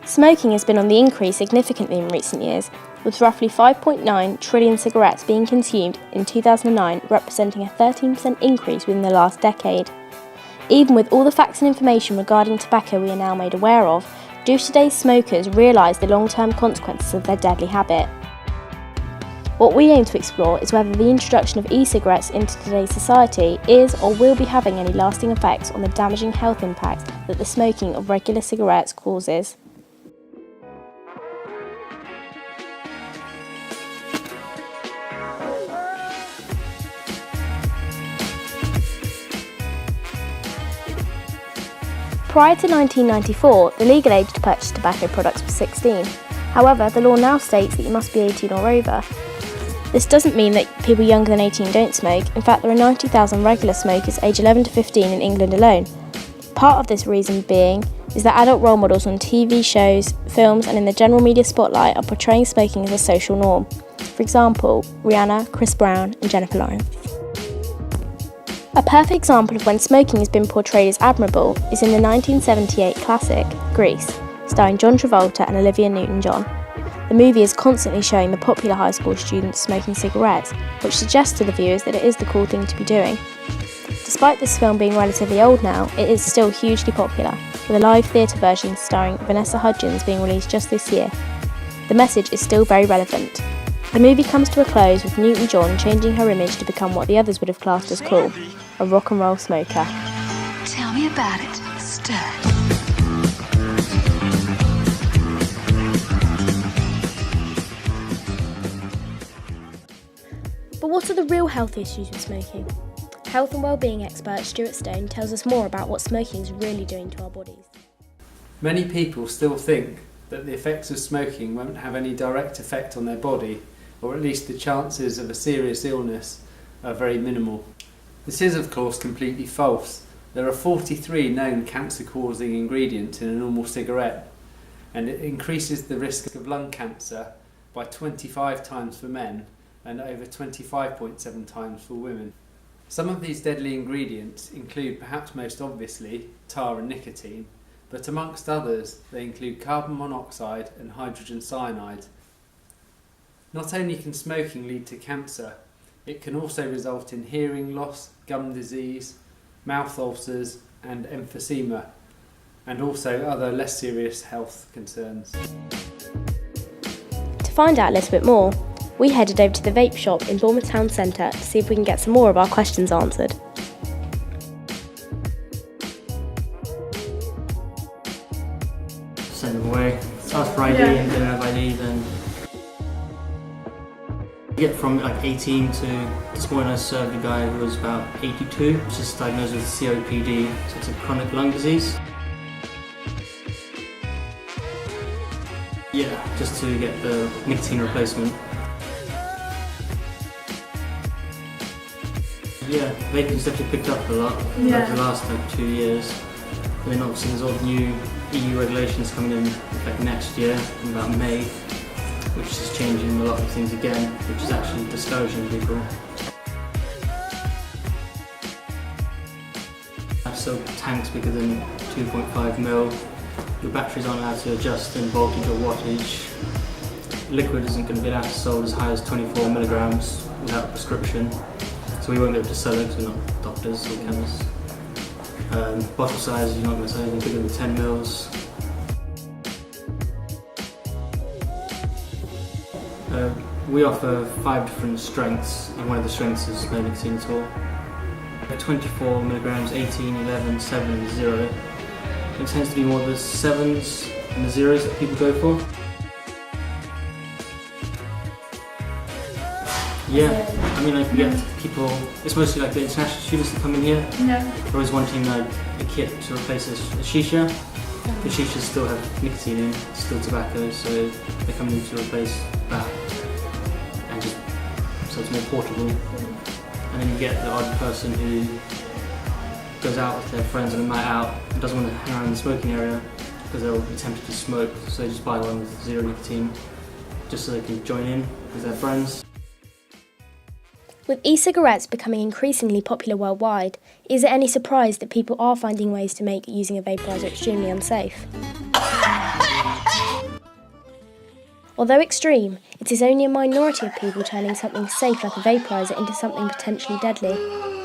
Smoking has been on the increase significantly in recent years, with roughly 5.9 trillion cigarettes being consumed in 2009, representing a 13% increase within the last decade. Even with all the facts and information regarding tobacco we are now made aware of, do today's smokers realise the long-term consequences of their deadly habit? What we aim to explore is whether the introduction of e-cigarettes into today's society is or will be having any lasting effects on the damaging health impacts that the smoking of regular cigarettes causes. Prior to 1994, the legal age to purchase tobacco products was 16. However, the law now states that you must be 18 or over. This doesn't mean that people younger than 18 don't smoke. In fact, there are 90,000 regular smokers aged 11 to 15 in England alone. Part of this reason being is that adult role models on TV shows, films and in the general media spotlight are portraying smoking as a social norm. For example, Rihanna, Chris Brown and Jennifer Lawrence. A perfect example of when smoking has been portrayed as admirable is in the 1978 classic, Grease, starring John Travolta and Olivia Newton-John. The movie is constantly showing the popular high school students smoking cigarettes, which suggests to the viewers that it is the cool thing to be doing. Despite this film being relatively old now, it is still hugely popular, with a live theatre version starring Vanessa Hudgens being released just this year. The message is still very relevant. The movie comes to a close with Newton-John changing her image to become what the others would have classed as cool, a rock and roll smoker. Tell me about it, stud. But what are the real health issues with smoking? Health and wellbeing expert Stuart Stone tells us more about what smoking is really doing to our bodies. Many people still think that the effects of smoking won't have any direct effect on their body, or at least the chances of a serious illness are very minimal. This is of course completely false. There are 43 known cancer-causing ingredients in a normal cigarette, and it increases the risk of lung cancer by 25 times for men and over 25.7 times for women. Some of these deadly ingredients include, perhaps most obviously, tar and nicotine, but amongst others they include carbon monoxide and hydrogen cyanide. Not only can smoking lead to cancer, it can also result in hearing loss, gum disease, mouth ulcers and emphysema, and also other less serious health concerns. To find out a little bit more, we headed over to the vape shop in Bournemouth Town Centre to see if we can get some more of our questions answered. Send them away. Ask for ID and then have ID, then you get from like 18 to this morning I served a guy who was about 82, just diagnosed with COPD, so it's a chronic lung disease. Yeah, just to get the nicotine replacement. Yeah, vaping's definitely picked up a lot over the last 2 years. And then obviously there's all the new EU regulations coming in effect next year, in about May, which is changing a lot of things again, which is actually discouraging people. So tanks bigger than 2.5 mil, your batteries aren't allowed to adjust in voltage or wattage. Liquid isn't going to be allowed to be sold as high as 24 milligrams without a prescription, so we won't be able to sell it because we're not doctors or chemists. Bottle size, you're not going to sell anything bigger than 10 mils. We offer 5 different strengths, and one of the strengths is no nicotine at all. 24 milligrams, 18, 11, 7 and 0. It tends to be more the 7s and the 0s that people go for. Yeah, I mean I can get people, it's mostly like the international students that come in here. They're always wanting a kit to replace a shisha. The shishas still have nicotine in, it's still tobacco, so they come in to replace that. And just, so it's more portable. And then you get the odd person who goes out with their friends on a night out and doesn't want to hang around in the smoking area because they'll be tempted to smoke, so they just buy one with 0 nicotine just so they can join in with their friends. With e-cigarettes becoming increasingly popular worldwide, is it any surprise that people are finding ways to make using a vaporizer extremely unsafe? Although extreme, it is only a minority of people turning something safe like a vaporizer into something potentially deadly.